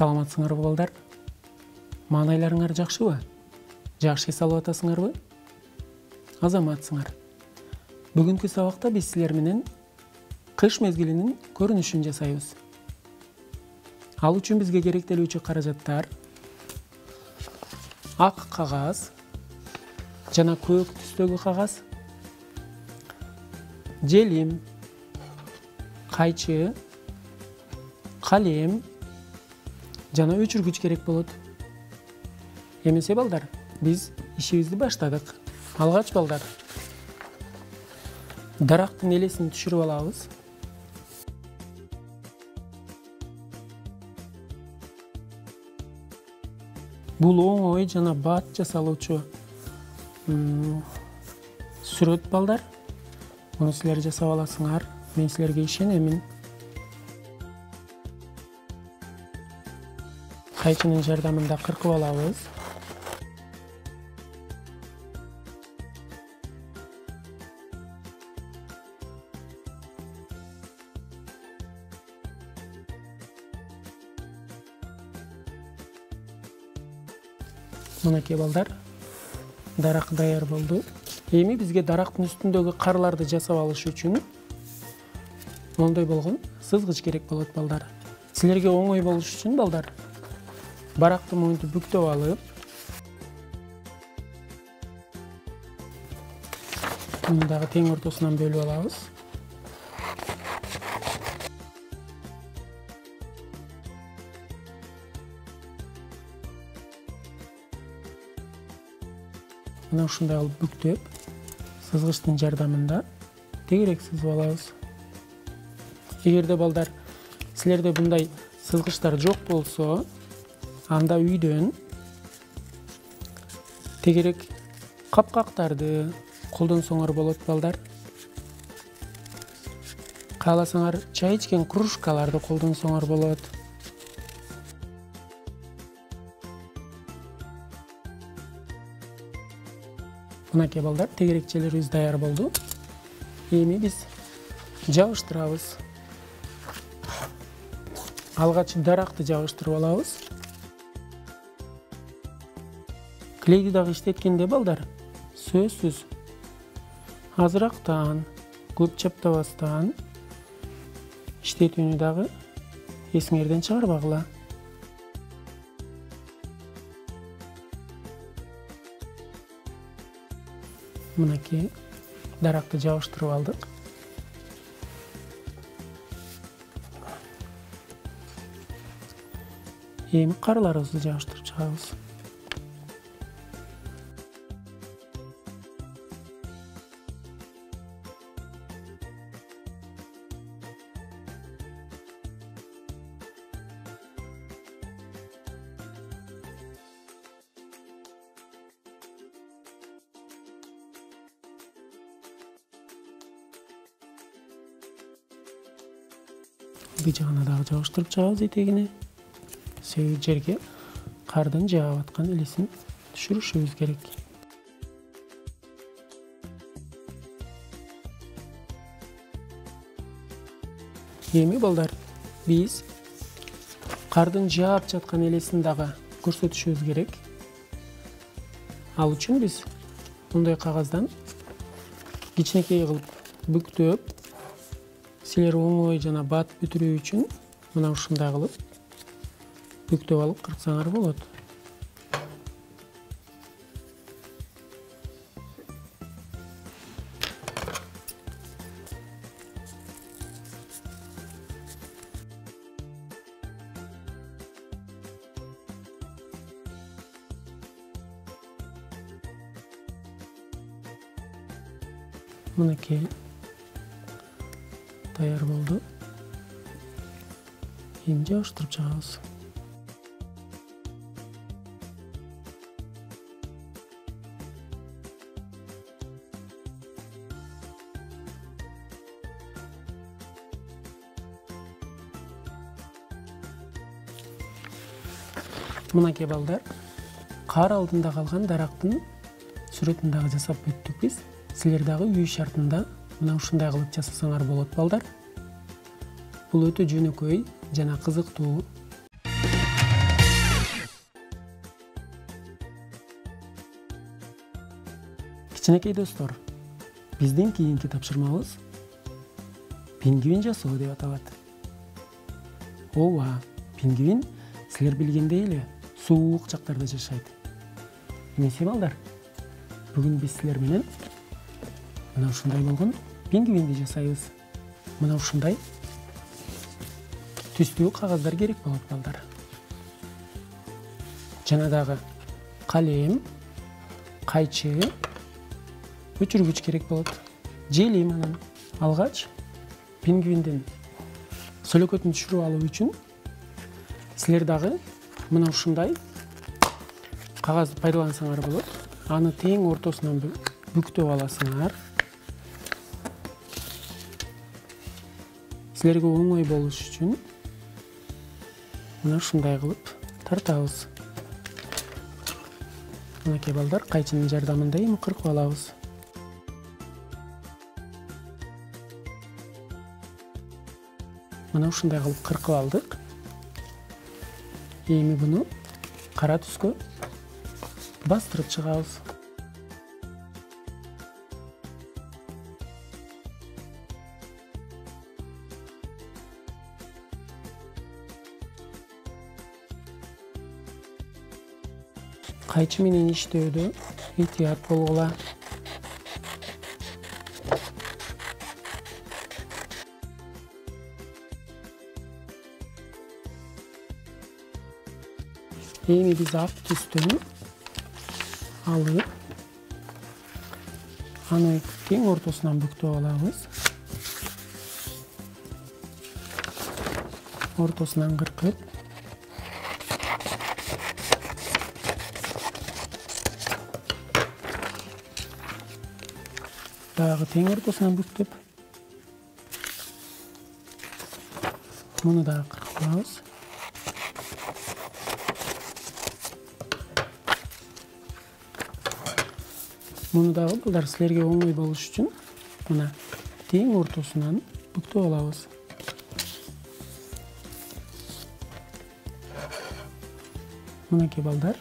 Саламатсыңарбы балдар? Маанайларыңар жакшыбы? Жакшы эс алып атасыңарбы? Азаматсыңар. Бүгүнкү сабакта биз силер менен кыш мезгилинин көрүнүшүн жасайбыз. Ал үчүн бизге керектелүүчү каражаттар ак кагаз жана көк түстөгү кагаз, желим, кайчы, калем жана өчүргүч керек болот. Эмесе балдар, биз ишибизди баштадык. Алгач балдар, дарактын элесин түшүрүп алабыз. Бул оңой жана бат жасалуучу сүрөт балдар. Муну силер жасап аласыңар. Мен силерге ишенемин. Кайчынын жардамында кыркып алабыз. Мынакей балдар, дарак даяр болду. Эми бизге дарактын үстүндөгү карларды жасап алыш үчүн мондой болгон сызгыч керек болот балдар. Силерге оңой болуш үчүн балдар, баракты моинтип бүктөп алып, мындагы тең ортосунан бөлүп алабыз. Мына ушундай алып бүктөп, сызгычтын жардамында тегерек сызып алабыз. Эгерде балдар силерде мындай сызгычтар жок болсо, анда үйдөн тегерек капкактарды колдонсоңор болот балдар. Кааласаңар чай ичкен кружкаларды колдонсоңор болот. Мынакей балдар, тегерекчелерибиз даяр болду. Эми биз жабыштырабыз. Алгач даракты жабыштырып алабыз. Клейди дагы иштеткенде балдар, сөзсүз азырактан, көп чаптабастан иштетүүнү дагы эсиңерден чыгарбагыла. Мынакей даракты жабыштырып алдык. Эми карларыбызды жабыштырып чыгабыз. Bir жагына дагы жабыштырып чыгабыз этегине. Сегиз жерге кардын жаап аткан элесин түшүрүшүбүз керек. Эми балдар, биз кардын жаап жаткан элесин дагы көрсөтүшүбүз керек. Ал үчүн биз мындай кагаздан кичинекей кылып бүктөп, силер оңой жана бат бүтүрүү үчүн мына ушундай кылып бүктөп алып кырксаңар болот. Мынакей даяр болду. Эми жабыштырып чыгабыз. Мынакей балдар, кар алдында калган дарактын сүрөтүн дагы жасап бүттүк биз. Силер дагы үй шартында мына ушундай кылып жасасаңар болот балдар. Бул өтө жөнөкөй жана кызыктуу. Кичинекей достор, биздин кийинки тапшырмабыз пингвин жасоо деп аталат. Ооба, пингвин силер билгендей эле суук жактарда жашайт. Эмесе балдар, бүгүн биз силер менен мына ушундай болгон пингвинди жасайбыз. Мына ушундай түстүү кагаздар керек болот балдар. Жана дагы калем, кайчы, өчүргүч керек болот. Желим анан алгач пингвиндин сөлөкөтүн түшүрүп алуу үчүн силер дагы мына ушундай кагазды пайдалансаңар болот. Аны тең ортосунан бүктөп аласыңар. Силерге оңой болуш үчүн мына ушундай кылып тартабыз. Мынакей балдар, кайчынын жардамында эми кыркып алабыз. Мына ушундай кылып кыркып алдык. Эми буну кара түскө бастырып чыгабыз. Кайчы менен иштөөдө этият болгула. Эми биз ак түстөн алып, аны тең ортосунан бүктөп алабыз. Ортосунан кыркып, дагы тең ортосунан бүктөп, муну дагы кыркып алабыз. Муну дагы балдар силерге оңой болуш үчүн мына тең ортосунан бүктөп алабыз. Мынакей балдар.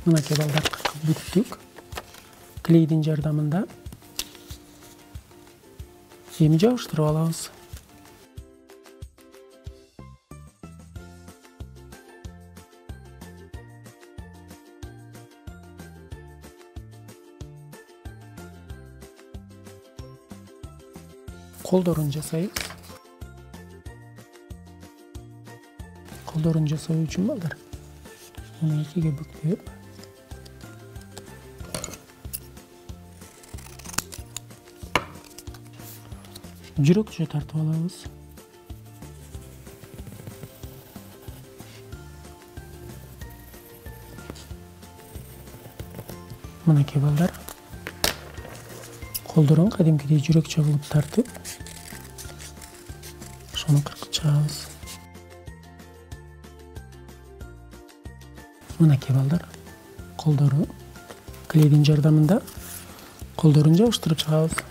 Мынакей балдар, кыркып бүттүк. Клейдин жардамында эми жабыштырып алабыз. Колдорун жасайбыз. Колдорун жасоо үчүн балдар, муну экиге бүктөп, жүрөкчө тартып алабыз. Мынакей балдар, колдорун кадимкидей жүрөкчө кылып тартып, ошону кыркып чыгабыз. Мынакей балдар, колдору клейдин жардамында колдорун жабыштырып чыгабыз.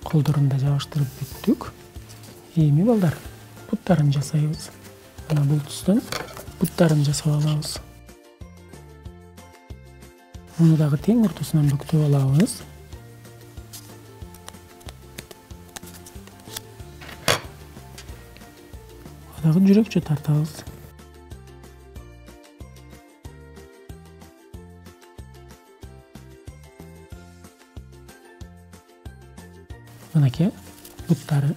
Колдорун да жабыштырып бүттүк. Эми балдар, буттарын жасайбыз. Мына бул түстөн буттарын жасап алабыз. Муну дагы тең ортосунан бүктөп алабыз. Дагы жүрөкчө тартабыз. Мынакей буттары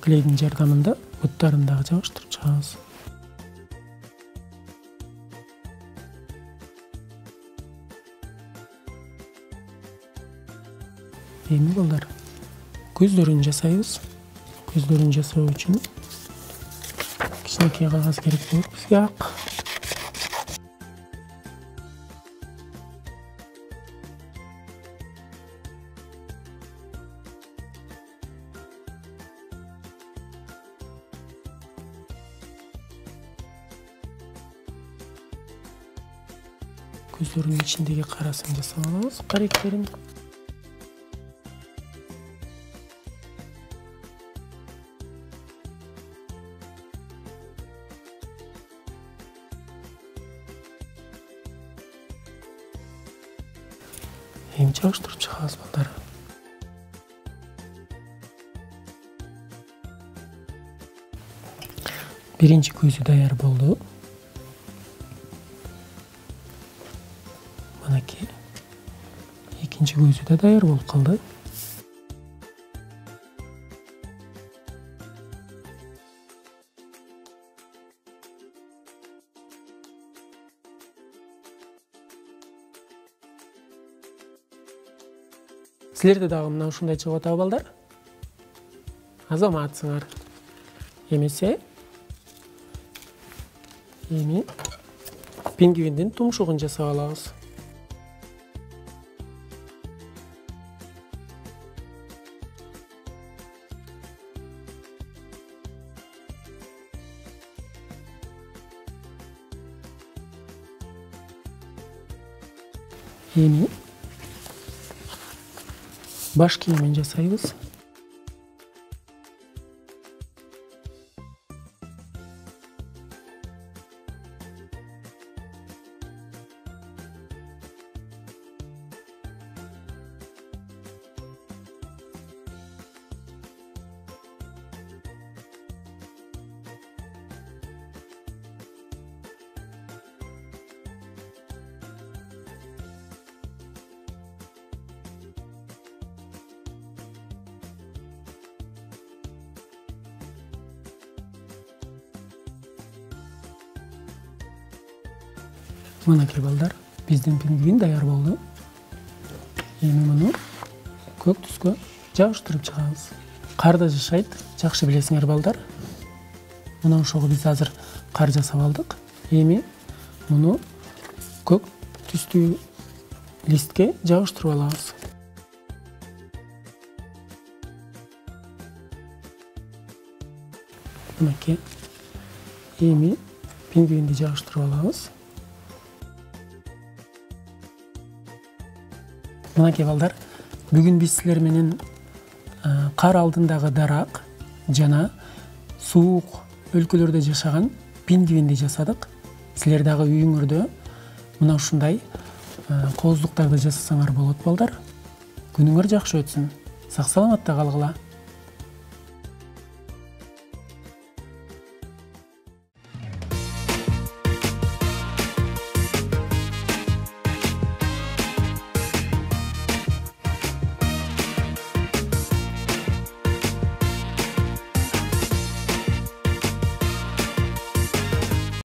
клейдин жардамында буттарын дагы жабыштырып чыгабыз. Эми балдар, көздөрүн жасайбыз. Көздөрүн жасоо үчүн кичинекей кагаз керек болот бизге. Ак көздөрүнүн ичиндеги карасын жасап алабыз, каректерин. Эми чагыштырып чыгабыз балдар. Биринчи көзү даяр болду. Манакей. Экинчи көзү да даяр болуп калды. Силерде дагы мына ушундай чыгып атабы балдар? Азаматсыңар. Эмесе эми пингвиндин тумшугун жасап алабыз. Эми баш кийимин жасайбыз. Мынакей балдар, биздин пингвин даяр болду. Эми муну көк түскө жабыштырып чыгабыз. Карда жашайт, жакшы билесиңер балдар. Мына ошого биз азыр кар жасап алдык. Эми муну көк түстүү листке жабыштырып алабыз. Мынакей. Эми пингвинди жабыштырып алабыз. Мынакей балдар, бүгүн биз силер менен кар алдындагы дарак жана суук өлкөлөрдө жашаган пингвинди жасадык. Силер дагы үйүңөрдө мына ушундай кооздуктарды жасасаңар болот балдар. Күнүңөр жакшы өтсүн. Сак саламатта калгыла.